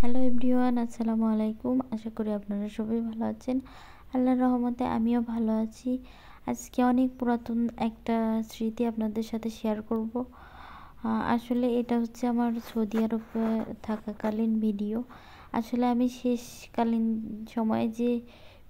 Hello everyone, আসসালামু আলাইকুম। আশা করি আপনারা সবাই ভালো আছেন। আল্লাহর রহমতে আমিও ভালো আছি। আজকে অনেক পুরাতন একটা স্মৃতি আপনাদের সাথে শেয়ার করব। আসলে এটা হচ্ছে আমার সৌদি আরবে থাকাকালীন ভিডিও। আসলে আমি শেষকালীন সময়ে যে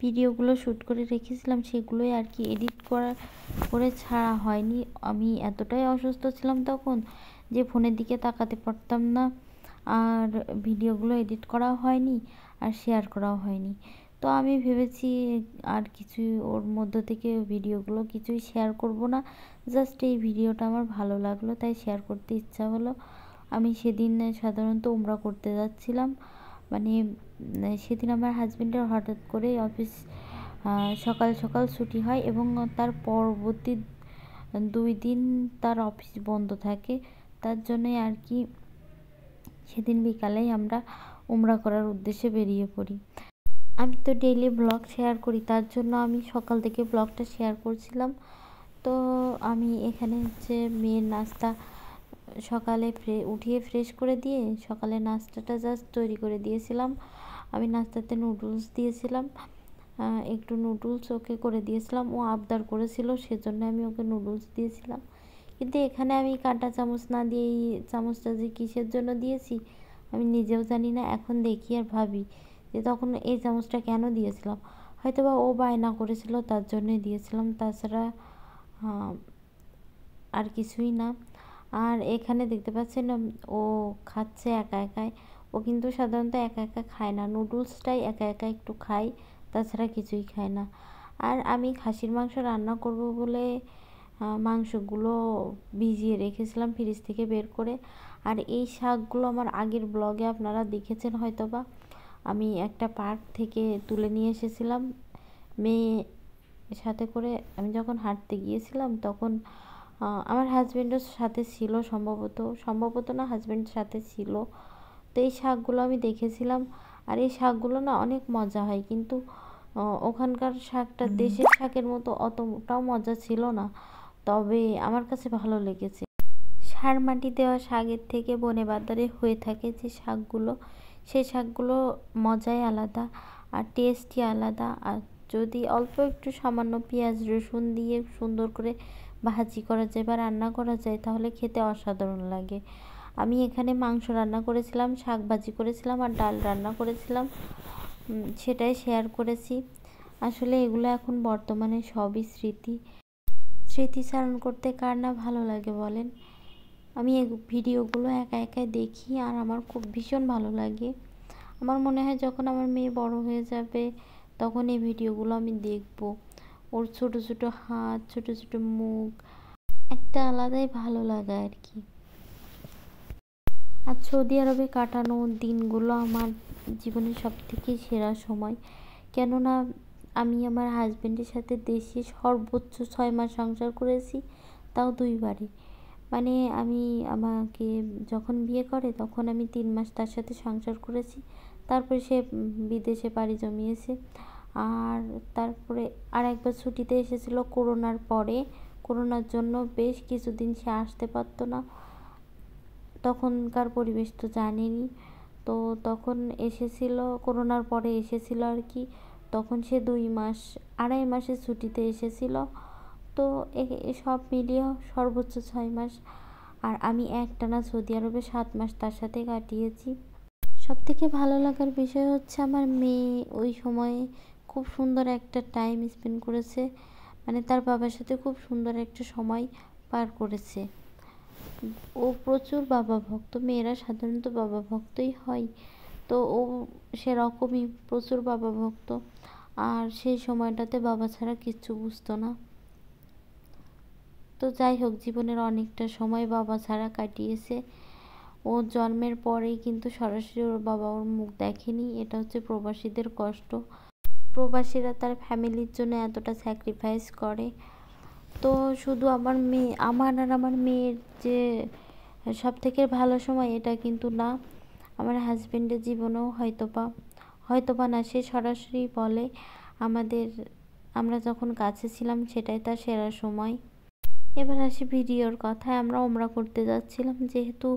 ভিডিওগুলো শ্যুট করে রেখেছিলাম সেগুলোই আর কি এডিট করে ছাড়া হয়নি। আমি এতটাই অসুস্থ ছিলাম তখন যে ফোনের দিকে তাকাতে পারতাম না, আর ভিডিওগুলো এডিট করাও হয়নি আর শেয়ার করাও হয়নি। তো আমি ভেবেছি আর কিছু ওর মধ্য থেকে ভিডিওগুলো কিছুই শেয়ার করব না, জাস্ট এই ভিডিওটা আমার ভালো লাগলো তাই শেয়ার করতে ইচ্ছা হলো। আমি সেদিন সাধারণত উমরা করতে যাচ্ছিলাম, মানে সেদিন আমার হাজবেন্ডের হঠাৎ করে অফিস সকাল সকাল ছুটি হয় এবং তার পরবর্তী 2 দিন তার অফিস বন্ধ থাকে। তার জন্যই আর কি সেদিন বিকালেই আমরা উমরা করার উদ্দেশ্যে বেরিয়ে পড়ি। আমি তো ডেইলি ব্লগ শেয়ার করি, তার জন্য আমি সকাল থেকে ব্লগটা শেয়ার করছিলাম। তো আমি এখানে হচ্ছে মেয়ের নাস্তা সকালে উঠিয়ে ফ্রেশ করে দিয়ে সকালে নাস্তাটা জাস্ট তৈরি করে দিয়েছিলাম। আমি নাস্তাতে নুডলস দিয়েছিলাম, একটু নুডলস ওকে করে দিয়েছিলাম। ও আবদার করেছিল, সেজন্য আমি ওকে নুডলস দিয়েছিলাম। কিন্তু এখানে আমি কাঁটা চামচ না দিয়ে এই চামচটা যে কিসের জন্য দিয়েছি আমি নিজেও জানি না। এখন দেখি আর ভাবি যে তখন এই চামচটা কেন দিয়েছিলাম। হয়তোবা ও বায়না করেছিল তার জন্যই দিয়েছিলাম, তাছাড়া আর কিছুই না। আর এখানে দেখতে পাচ্ছেন ও খাচ্ছে একা একাই। ও কিন্তু সাধারণত একা একা খায় না, নুডলসটাই একা একা একটু খায়, তাছাড়া কিছুই খায় না। আর আমি খাসির মাংস রান্না করব বলে মাংসগুলো ভিজিয়ে রেখেছিলাম ফ্রিজ থেকে বের করে। আর এই শাকগুলো আমার আগের ব্লগে আপনারা দেখেছেন হয়তোবা, আমি একটা পার্ক থেকে তুলে নিয়ে এসেছিলাম মেয়ে সাথে করে। আমি যখন হাঁটতে গিয়েছিলাম তখন আমার হাজব্যান্ডও সাথে ছিল, সম্ভবত না, হাজব্যান্ড সাথে ছিল। তো এই শাকগুলো আমি দেখেছিলাম, আর এই শাকগুলো না অনেক মজা হয়, কিন্তু ওখানকার শাকটা দেশের শাকের মতো অতটাও মজা ছিল না, তবে আমার কাছে ভালো লেগেছে। সার মাটি দেওয়া শাকের থেকে বনে বাজারে হয়ে থাকে যে শাকগুলো, সেই শাকগুলো মজাই আলাদা আর টেস্টই আলাদা। আর যদি অল্প একটু সামান্য পেঁয়াজ রসুন দিয়ে সুন্দর করে ভাজি করা যায় বা রান্না করা যায় তাহলে খেতে অসাধারণ লাগে। আমি এখানে মাংস রান্না করেছিলাম, শাক ভাজি করেছিলাম আর ডাল রান্না করেছিলাম, সেটাই শেয়ার করেছি। আসলে এগুলো এখন বর্তমানে সবই স্মৃতিচারণ করতে কার না ভালো লাগে বলেন। আমি এই ভিডিওগুলো একা একাই দেখি আর আমার খুব ভীষণ ভালো লাগে। আমার মনে হয় যখন আমার মেয়ে বড় হয়ে যাবে তখন এই ভিডিওগুলো আমি দেখব। ওর ছোট ছোট হাত, ছোট ছোট মুখ, একটা আলাদাই ভালো লাগে আর কি। আর সৌদি আরবে কাটানো দিনগুলো আমার জীবনের সবথেকে সেরা সময়, কেননা আমি আমার হাজব্যান্ডের সাথে দেশে সর্বোচ্চ 6 মাস সংসার করেছি, তাও 2বারে। মানে আমাকে যখন বিয়ে করে তখন আমি 3 মাস তার সাথে সংসার করেছি, তারপরে সে বিদেশে পাড়ি জমিয়েছে। আর তারপরে আর একবার ছুটিতে এসেছিল করোনার পরে। করোনার জন্য বেশ কিছুদিন সে আসতে পারতো না, তখনকার পরিবেশ তো জানেনই। তো তখন এসেছিল, করোনার পরে এসেছিল আর কি। তখন সে 2 মাস, 2.5 মাসের ছুটিতে এসেছিল। তো সব মিলিয়ে সর্বোচ্চ 6 মাস। আর আমি একটানা সৌদি আরবে 7 মাস তার সাথে কাটিয়েছি। সবথেকে ভালো লাগার বিষয় হচ্ছে আমার মেয়ে ওই সময়ে খুব সুন্দর একটা টাইম স্পেন্ড করেছে, মানে তার বাবার সাথে খুব সুন্দর একটা সময় পার করেছে। ও প্রচুর বাবা ভক্ত, মেয়েরা সাধারণত বাবা ভক্তই হয়, তো ও সেরকমই প্রচুর বাবা ভক্ত। আর সেই সময়টাতে বাবা ছাড়া কিচ্ছু বুঝতো না। তো যাই হোক, জীবনের অনেকটা সময় বাবা ছাড়া কাটিয়েছে। ও জন্মের পরেই কিন্তু সরাসরি ওর বাবা ওর মুখ দেখেনি, এটা হচ্ছে প্রবাসীদের কষ্ট। প্রবাসীরা তার ফ্যামিলির জন্য এতটা স্যাক্রিফাইস করে। তো শুধু আমার মেয়ের যে সবথেকে ভালো সময় এটা কিন্তু না, আমার হাজবেন্ডের জীবনেও হয়তোবা না, সে সরাসরি বলে আমরা যখন কাছে ছিলাম সেটাই তার সেরা সময়। এবার আসি ভিডিওর কথায়। আমরা উমরা করতে যাচ্ছিলাম, যেহেতু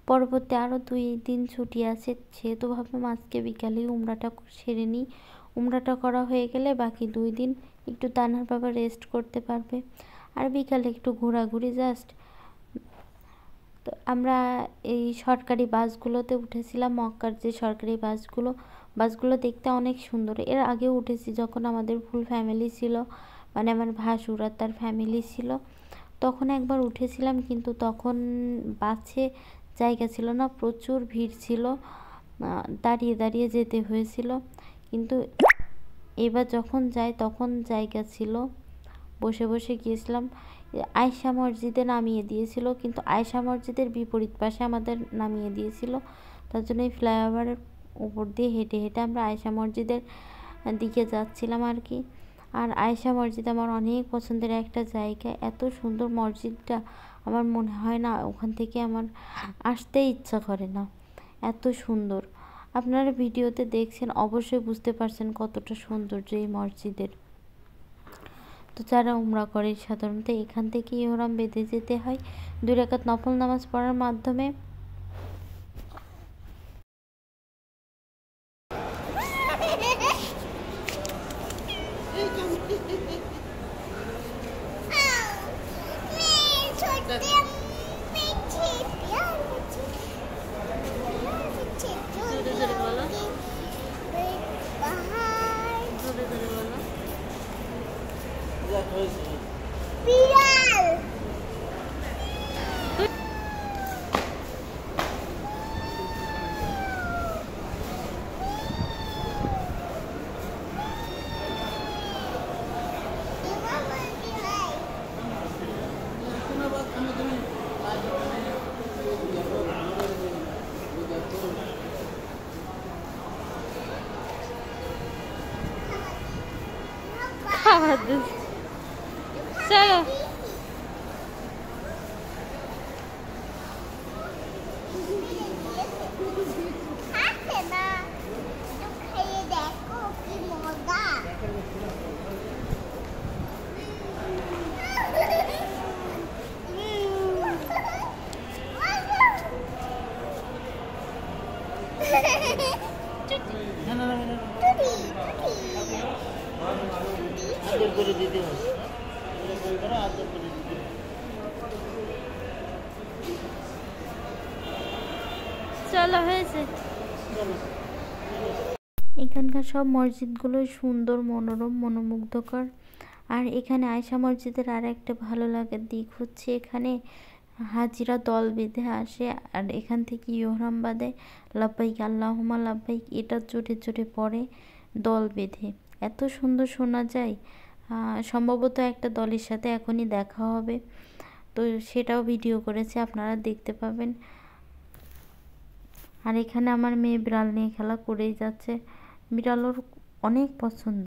পরবর্তী আরও 2 দিন ছুটি আছে, সেহেতু ভাবলাম আজকে বিকালেই উমরাটা সেরে নিই। উমরাটা করা হয়ে গেলে বাকি 2 দিন একটু তানহার বাবা রেস্ট করতে পারবে, আর বিকালে একটু ঘোরাঘুরি জাস্ট। তো আমরা এই সরকারি বাসগুলোতে উঠেছিলাম, মক্কার যে সরকারি বাসগুলো দেখতে অনেক সুন্দর। এর আগেও উঠেছি যখন আমাদের ফুল ফ্যামিলি ছিল, মানে আমার ভাসুর আর তার ফ্যামিলি ছিল, তখন একবার উঠেছিলাম, কিন্তু তখন বাসে জায়গা ছিল না, প্রচুর ভিড় ছিল, দাঁড়িয়ে দাঁড়িয়ে যেতে হয়েছিল। কিন্তু এবার যখন যাই তখন জায়গা ছিল, বসে বসে গিয়েছিলাম। আয়শা মসজিদে নামিয়ে দিয়েছিল, কিন্তু আয়শা মসজিদের বিপরীত পাশে আমাদের নামিয়ে দিয়েছিল, তার জন্য এই ফ্লাইওভারের উপর দিয়ে হেঁটে হেঁটে আমরা আয়শা মসজিদের দিকে যাচ্ছিলাম আর কি। আর আয়শা মসজিদ আমার অনেক পছন্দের একটা জায়গা, এত সুন্দর মসজিদটা, আমার মনে হয় না ওখান থেকে আমার আসতেই ইচ্ছা করে না, এত সুন্দর। আপনারা ভিডিওতে দেখছেন, অবশ্যই বুঝতে পারছেন কতটা সৌন্দর্য এই মসজিদের। তো যারা উমরা করে সাধারণত এখান থেকে ইহরাম বেঁধে যেতে হয় 2 রাকাত নফল নামাজ পড়ার মাধ্যমে। চলো চলো হয়েছে। এখানকার সব মসজিদগুলোই সুন্দর, মনোরম, মনোমুগ্ধকর। আর এখানে আয়শা মসজিদের আর একটা ভালো লাগার দিক হচ্ছে এখানে হাজিরা দল বেঁধে আসে, আর এখান থেকে ইহরাম বাঁধে, লাব্বাইক আল্লাহুম্মা লাব্বাইক এটা জোরে জোরে পড়ে দল বেঁধে, এত সুন্দর শোনা যায়। সম্ভবত একটা দলের সাথে এখনই দেখা হবে, তো সেটাও ভিডিও করেছে, আপনারা দেখতে পাবেন। আর এখানে আমার মেয়ে বিড়াল নিয়ে খেলা করেই যাচ্ছে, বিড়াল ওর অনেক পছন্দ।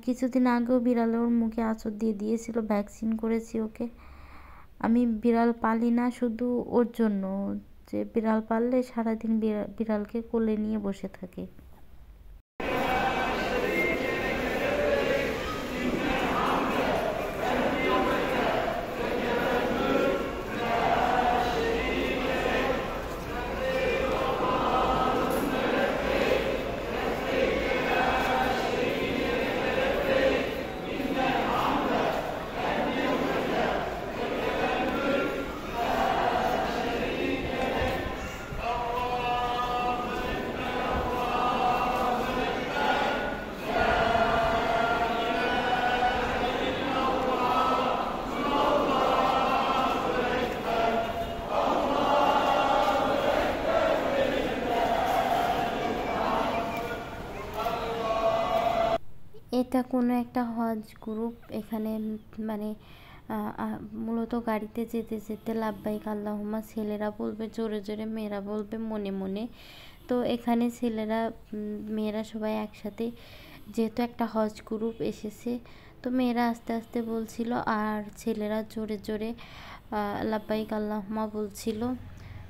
কিছুদিন আগেও বিড়াল ওর মুখে আঁচড় দিয়ে দিয়েছিল, ভ্যাকসিন করেছি ওকে। আমি বিড়াল পালি না শুধু ওর জন্য, যে বিড়াল পাললে সারাদিন বিড়ালকে কোলে নিয়ে বসে থাকে। এটা কোনো একটা হজ গ্রুপ, এখানে মানে মূলত গাড়িতে যেতে যেতে লাব্বাইক আল্লাহুম্মা ছেলেরা বলবে জোরে জোরে, মেয়েরা বলবে মনে মনে। তো এখানে ছেলেরা মেয়েরা সবাই একসাথে, যেহেতু একটা হজ গ্রুপ এসেছে, তো মেয়েরা আস্তে আস্তে বলছিল আর ছেলেরা জোরে জোরে লাব্বাইক আল্লাহুম্মা বলছিল।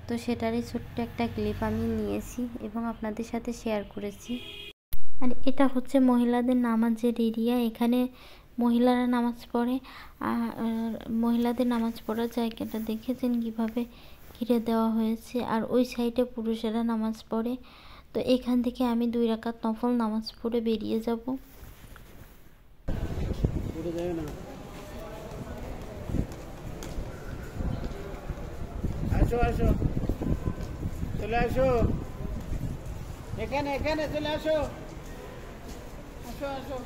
তো সেটারই ছোট্ট একটা ক্লিপ আমি নিয়েছি এবং আপনাদের সাথে শেয়ার করেছি। আর এটা হচ্ছে মহিলাদের নামাজের এরিয়া, এখানে মহিলারা নামাজ পড়ে। আর মহিলাদের নামাজ পড়ার জায়গাটা দেখেছেন কীভাবে, ঘিরে দেওয়া হয়েছে, আর ওই সাইডে পুরুষেরা নামাজ পড়ে। তো এখান থেকে আমি 2 রাকাত নফল নামাজ পড়ে বেরিয়ে যাব। আসো আসো, চলে আসো, এখানে এখানে চলে আসো, আসো আসো,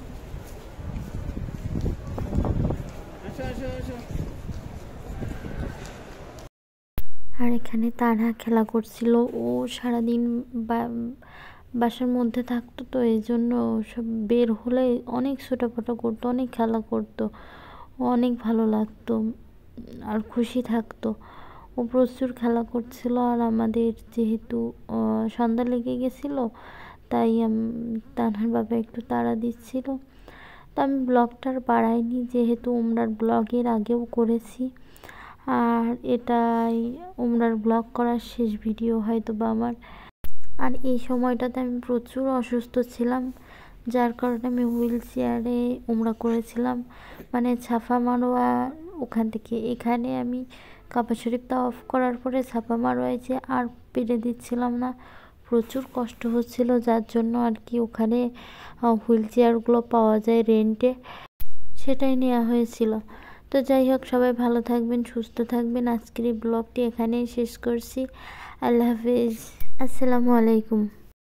আসো আসো আসো। আর এখানে তারা খেলা করছিল। ও সারাদিন বাসার মধ্যে থাকতো, তো এই জন্য সব বের হলে অনেক ছোটাফাটা করতো, অনেক খেলা করতো, ও অনেক ভালো লাগতো আর খুশি থাকতো। ও প্রচুর খেলা করছিল। আর আমাদের যেহেতু সন্ধ্যা লেগে গেছিলো, তাই তানহার বাবা একটু তাড়া দিচ্ছিল। তো আমি ব্লগটা আর বাড়াইনি, যেহেতু উমরার ব্লগের আগেও করেছি। আর এটাই উমরার ব্লগ করার শেষ ভিডিও হয়তো বা আমার। আর এই সময়টাতে আমি প্রচুর অসুস্থ ছিলাম, যার কারণে আমি হুইল চেয়ারে উমরা করেছিলাম। মানে সাফা মারোয়া ওখান থেকে এখানে আমি কাবা শরীফ তাওয়াফ করার পরে সাফা মারোয়ায় যে আর পেরে দিচ্ছিলাম না, প্রচুর কষ্ট হচ্ছিল, যার জন্য আর কি ওখানে হুইল চেয়ারগুলো পাওয়া যায় রেন্টে, সেটাই নেওয়া হয়েছিল। তো যাই হোক, সবাই ভালো থাকবেন, সুস্থ থাকবেন। আজকের এই ব্লগটি এখানেই শেষ করছি। আল্লাহ হাফেজ, আসসালামু আলাইকুম।